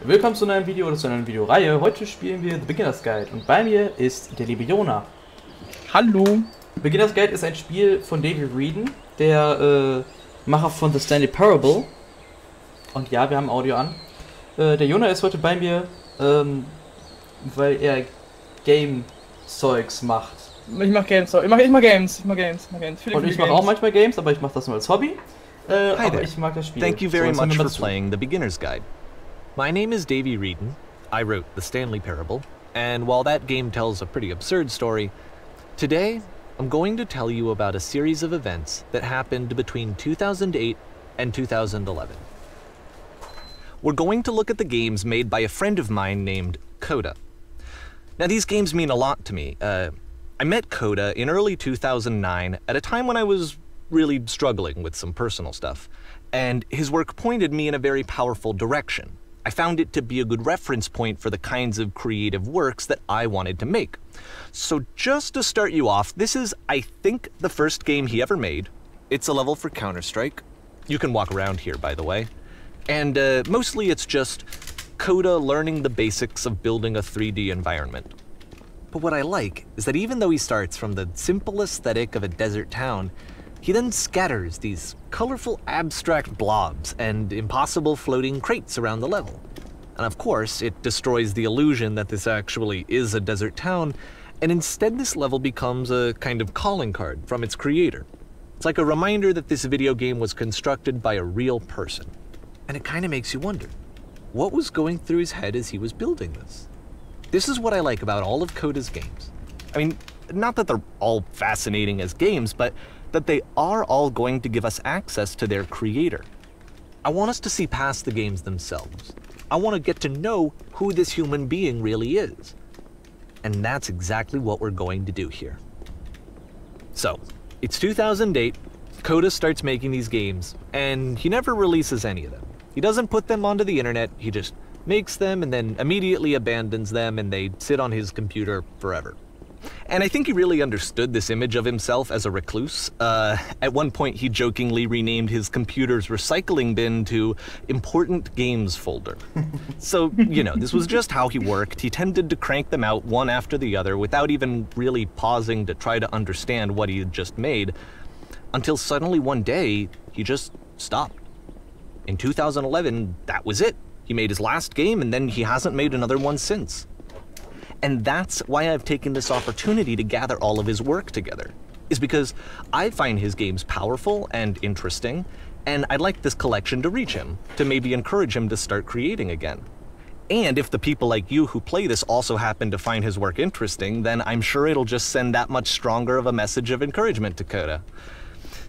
Willkommen zu einem neuen Video oder zu einer neuen Videoreihe. Heute spielen wir The Beginner's Guide und bei mir ist der liebe Jona. Hallo. Beginner's Guide ist ein Spiel von EverythingUnlimited, der Macher von The Stanley Parable. Und ja, wir haben Audio an. Der Jona ist heute bei mir, weil er Game-Zeugs macht. Ich mach Games. Ich mach Games. Und ich mache auch manchmal Games, aber ich mache das nur als Hobby. Aber ich mag das Spiel. Thank you very much for playing The Beginner's Guide. My name is Davey Reedon. I wrote The Stanley Parable, and while that game tells a pretty absurd story, today I'm going to tell you about a series of events that happened between 2008 and 2011. We're going to look at the games made by a friend of mine named Coda. Now these games mean a lot to me. I met Coda in early 2009 at a time when I was really struggling with some personal stuff, and his work pointed me in a very powerful direction. I found it to be a good reference point for the kinds of creative works that I wanted to make. So just to start you off, this is, I think, the first game he ever made. It's a level for Counter-Strike. You can walk around here, by the way. And mostly it's just Coda learning the basics of building a 3D environment. But what I like is that even though he starts from the simple aesthetic of a desert town, he then scatters these colorful abstract blobs and impossible floating crates around the level. And of course, it destroys the illusion that this actually is a desert town, and instead this level becomes a kind of calling card from its creator. It's like a reminder that this video game was constructed by a real person. And it kind of makes you wonder, what was going through his head as he was building this? This is what I like about all of Coda's games. I mean, not that they're all fascinating as games, but that they are all going to give us access to their creator. I want us to see past the games themselves. I want to get to know who this human being really is. And that's exactly what we're going to do here. So, it's 2008, Coda starts making these games, and he never releases any of them. He doesn't put them onto the internet, he just makes them and then immediately abandons them, and they sit on his computer forever. And I think he really understood this image of himself as a recluse. At one point, he jokingly renamed his computer's recycling bin to Important Games Folder. So, you know, this was just how he worked. He tended to crank them out one after the other without even really pausing to try to understand what he had just made, until suddenly one day, he just stopped. In 2011, that was it. He made his last game, and then he hasn't made another one since. And that's why I've taken this opportunity to gather all of his work together, is because I find his games powerful and interesting, and I'd like this collection to reach him, to maybe encourage him to start creating again. And if the people like you who play this also happen to find his work interesting, then I'm sure it'll just send that much stronger of a message of encouragement to Coda.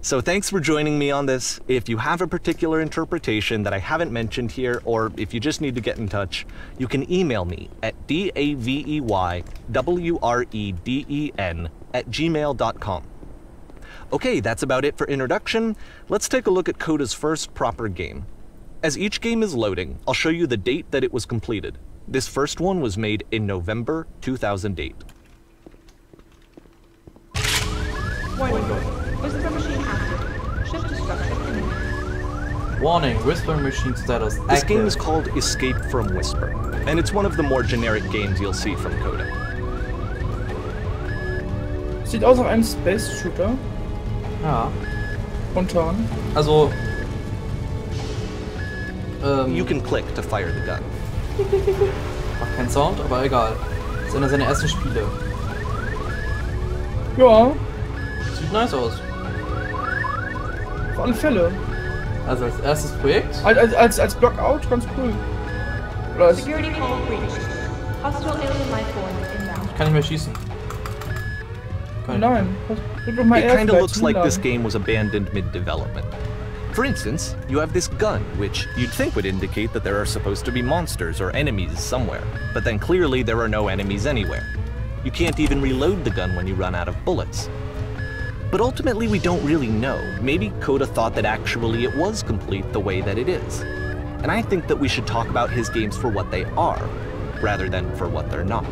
So thanks for joining me on this. If you have a particular interpretation that I haven't mentioned here, or if you just need to get in touch, you can email me at daveyWreden@gmail.com. Okay, that's about it for introduction. Let's take a look at Coda's first proper game. As each game is loading, I'll show you the date that it was completed. This first one was made in November 2008. Whisper machine active. Shift to structure imminent. Warning, Whisper machine status active. This game is called Escape from Whisper, and it's one of the more generic games you'll see from Coda. Sieht aus nach einem Space Shooter. Ja. Spontan. Also, You can click to fire the gun. macht keinen Sound, aber egal. Das ist einer seiner ersten Spiele. Ja, Sieht nice aus. auf alle Fälle. Also als erstes Projekt. Als Blockout, ganz cool. Oder als Security call breached. Hostile alien life form inbound. Ich kann nicht mehr schießen. Nein. Drück doch mal It R kind of vielleicht looks zum like this Laden. game was abandoned mid-development. For instance, you have this gun, which you'd think would indicate that there are supposed to be monsters or enemies somewhere, but then clearly there are no enemies anywhere. You can't even reload the gun when you run out of bullets. But ultimately we don't really know. Maybe Coda thought that actually it was complete the way that it is. And I think that we should talk about his games for what they are, rather than for what they're not.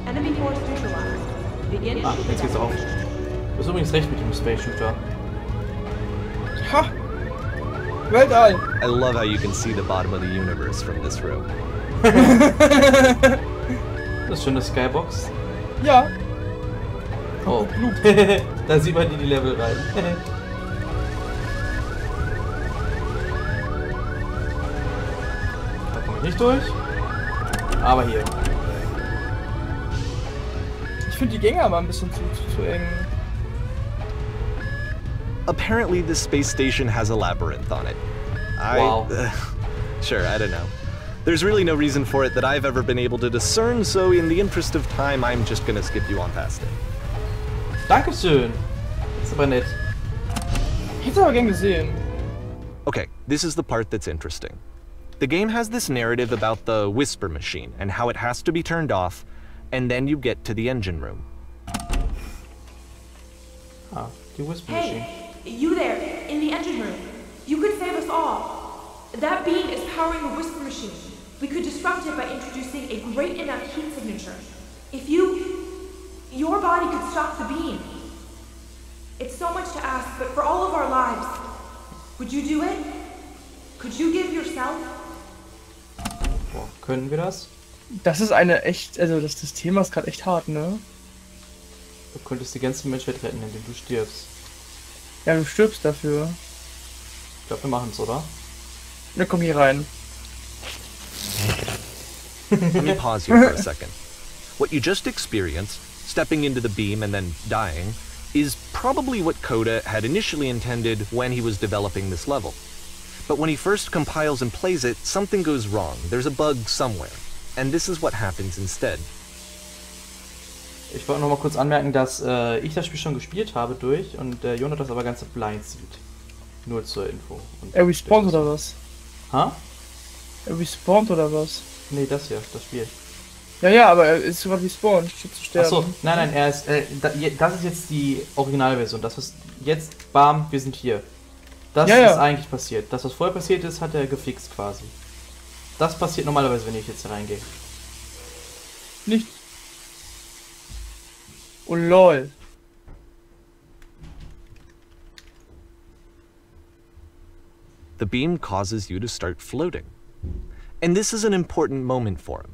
Enemy force neutralized. Begin Ah, jetzt geht's auf. Du hast übrigens recht mit dem Space Shooter. Ha! Weltall. I love how you can see the bottom of the universe from this room. Das ist schöne Skybox. Ja. Oh. Da sieht man die Level rein. Da komme ich nicht durch. Aber hier. Ich finde die Gänge aber ein bisschen zu eng. Apparently, this space station has a labyrinth on it. Wow. Sure, I don't know. There's really no reason for it that I've ever been able to discern, so in the interest of time, I'm just gonna skip you on past it. Dankeschön. Das ist aber nett. Ich hätte aber gern gesehen. Okay, this is the part that's interesting. The game has this narrative about the whisper machine and how it has to be turned off, and then you get to the engine room. Ah, die Whisper Machine. Hey, you there, in the engine room. You could save us all. That beam is powering the whisper machine. We could disrupt it by introducing a great enough heat signature. If your body could stop the beam. It's so much to ask, but for all of our lives, would you do it? Could you give yourself? Boah, können wir das? Das ist eine echt, also das Thema ist gerade echt hart, ne? Du könntest die ganze Menschheit retten, indem du stirbst. Ja, du stirbst dafür. Ich glaube, wir machen es, oder? Na, komm hier rein. Let me pause you for a second. What you just experienced, stepping into the beam and then dying, is probably what Coda had initially intended when he was developing this level. But when he first compiles and plays it, something goes wrong. There's a bug somewhere. And this is what happens instead. Ich wollte noch mal kurz anmerken, dass ich das Spiel schon gespielt habe durch und Jonah das aber ganz blind sieht. Nur zur Info. Und Er respawnt oder was? Ha? Er respawnt oder was? Nee, das hier, das Spiel. Ja, aber er ist sogar respawned, steht zu sterben. Achso, nein, er ist. Das ist jetzt die Originalversion. Das was jetzt, bam, wir sind hier. Das Ja. ist eigentlich passiert. Das, was vorher passiert ist, hat er gefixt quasi. Das passiert normalerweise, wenn ich jetzt hier reingehe. Nicht. Oh lol. The beam causes you to start floating. And this is an important moment for him.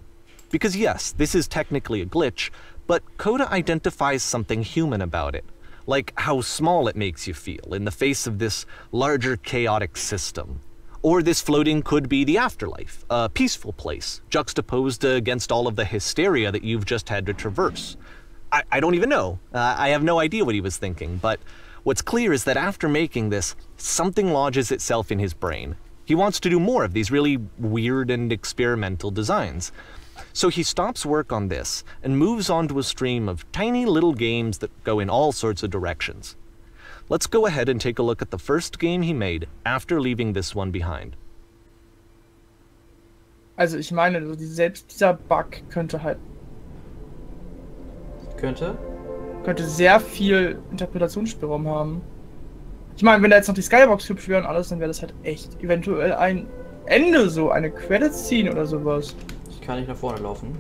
Because yes, this is technically a glitch, but Coda identifies something human about it. Like how small it makes you feel in the face of this larger chaotic system. Or this floating could be the afterlife, a peaceful place, juxtaposed against all of the hysteria that you've just had to traverse. I don't even know. I have no idea what he was thinking, but what's clear is that after making this, something lodges itself in his brain. He wants to do more of these really weird and experimental designs. So he stops work on this and moves on to a stream of tiny little games that go in all sorts of directions. Let's go ahead and take a look at the first game he made after leaving this one behind. Also ich meine, selbst dieser Bug könnte sehr viel Interpretationsspielraum haben. Ich meine, wenn da jetzt noch die Skybox hübsch wäre und alles, dann wäre das halt echt eventuell ein Ende, so eine Credit-Scene oder sowas. Ich kann nicht nach vorne laufen.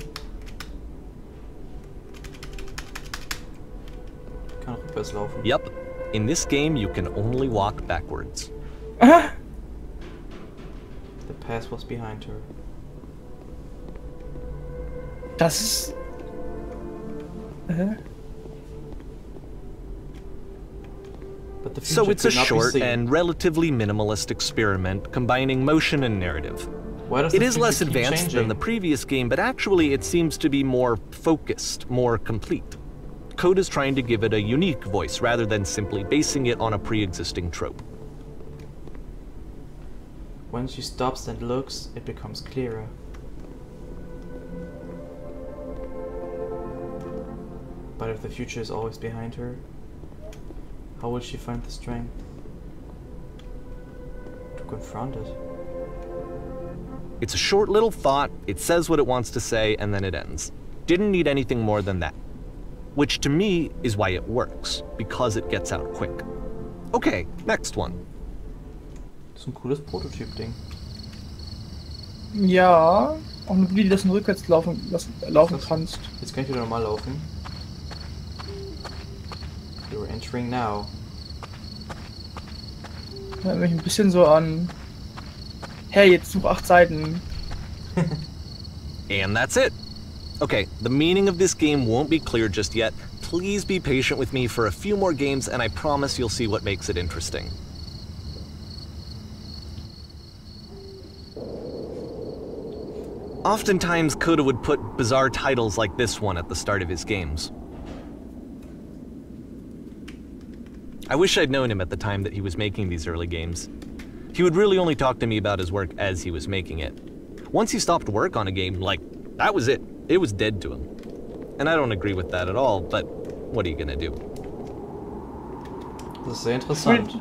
Ich kann rückwärts laufen. Yep, in this game you can only walk backwards. Aha. The past was behind her. Das ist... But the So future it's a could not be short seen. and relatively minimalist experiment combining motion and narrative. Why does It the is future less keep advanced changing? than the previous game, but actually it seems to be more focused, more complete. Coda's trying to give it a unique voice rather than simply basing it on a pre-existing trope. When she stops and looks, it becomes clearer. But if the future is always behind her, how will she find the strength to confront it? It's a short little thought, it says what it wants to say, and then it ends. Didn't need anything more than that. Which to me is why it works, because it gets out quick. Okay, next one. Das ist ein cooles Prototyp-Ding. Ja, auch mit wie du das in rückwärts laufen kannst. Jetzt kann ich wieder normal laufen. You're entering now. Erinnert mich ein bisschen so an Hey, jetzt such 8 Seiten. And that's it. Okay, the meaning of this game won't be clear just yet. Please be patient with me for a few more games and I promise you'll see what makes it interesting. Oftentimes, Coda would put bizarre titles like this one at the start of his games. I wish I'd known him at the time that he was making these early games. He would really only talk to me about his work as he was making it. Once he stopped work on a game, like, that was it. It was dead to him. And I don't agree with that at all, but what are you gonna do? Das ist sehr interessant.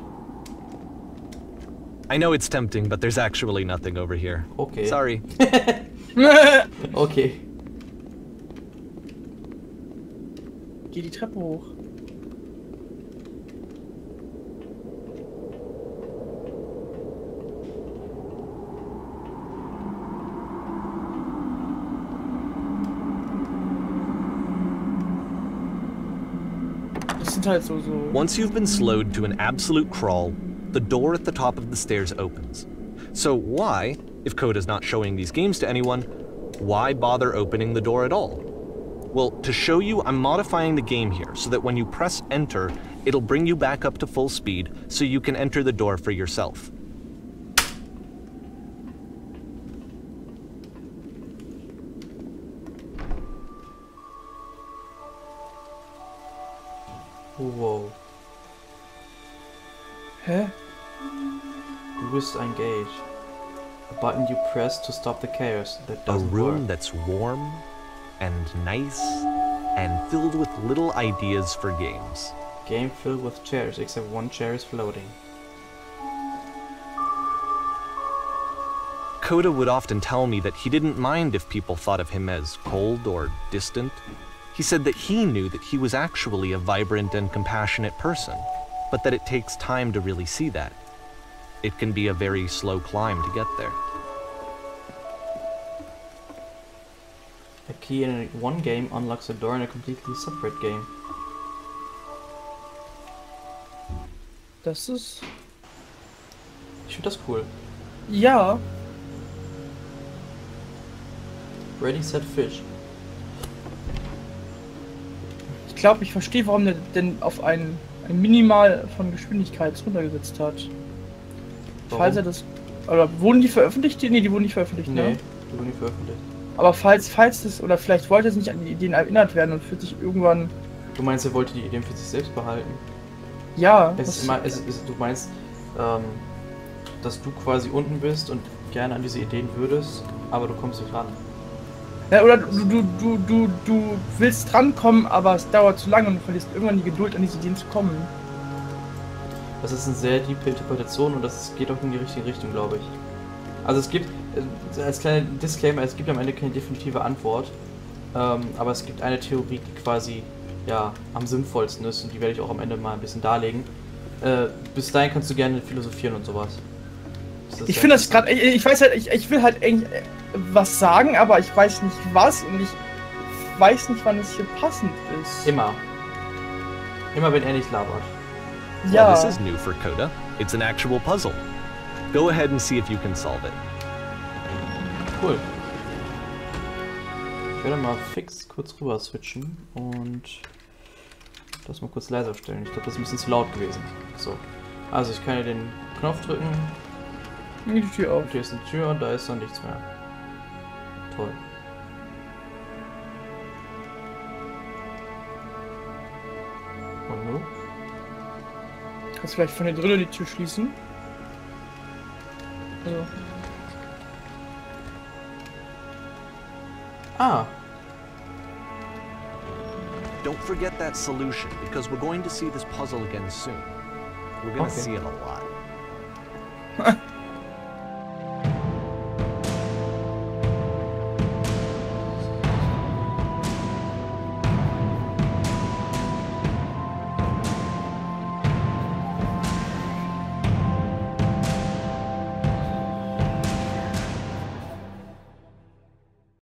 I know it's tempting, but there's actually nothing over here. Okay. Sorry. Okay. Geh die Treppe hoch. Das sind halt so. Once you've been slowed to an absolute crawl, the door at the top of the stairs opens. So why, if Coda's not showing these games to anyone, why bother opening the door at all? Well, to show you, I'm modifying the game here so that when you press enter, it'll bring you back up to full speed so you can enter the door for yourself. Wow. Hä? Du bist engaged. A button you press to stop the chaos that A doesn't room work. that's warm and nice and filled with little ideas for games. Game filled with chairs, except one chair is floating. Coda would often tell me that he didn't mind if people thought of him as cold or distant. He said that he knew that he was actually a vibrant and compassionate person, but that it takes time to really see that. It can be a very slow climb to get there. A key in one game unlocks a door in a completely separate game. Das ist... Ich finde das cool. Ja. Ready, set, fish. Ich glaube, ich verstehe, warum der denn auf ein Minimal von Geschwindigkeit runtergesetzt hat. Warum? Falls er das... Oder wurden die veröffentlicht? Nee, die wurden nicht veröffentlicht, Nee, ne? die wurden nicht veröffentlicht. Aber falls das... Oder vielleicht wollte es nicht an die Ideen erinnert werden und fühlt sich irgendwann... Du meinst, er wollte die Ideen für sich selbst behalten? Ja. Es ist immer, du meinst, dass du quasi unten bist und gerne an diese Ideen würdest, aber du kommst nicht ran. Ja, oder du willst drankommen, aber es dauert zu lange und du verlierst irgendwann die Geduld, an diese Ideen zu kommen. Das ist eine sehr tiefe Interpretation und das geht auch in die richtige Richtung, glaube ich. Also es gibt, als kleiner Disclaimer, es gibt am Ende keine definitive Antwort, aber es gibt eine Theorie, die quasi ja am sinnvollsten ist und die werde ich auch am Ende mal ein bisschen darlegen. Bis dahin kannst du gerne philosophieren und sowas. Ich finde das gerade, ich weiß halt, ich will halt eigentlich was sagen, aber ich weiß nicht was und ich weiß nicht, wann es hier passend ist. Immer. Immer wenn er nicht labert. Ja. Well, this is new for Coda. It's an actual puzzle. Go ahead and see if you can solve it. Cool. Ich werde mal fix kurz rüber switchen und das mal kurz leiser stellen. Ich glaube, das ist ein bisschen zu laut gewesen. So. Also ich kann hier den Knopf drücken. Die Tür auf. Und hier ist eine Tür und da ist dann nichts mehr. Toll. Und nun? Kannst du vielleicht von der drinnen die Tür schließen? Also. Ah! Don't forget that solution, because we're going to see this puzzle again soon. We're gonna Okay. see it a lot.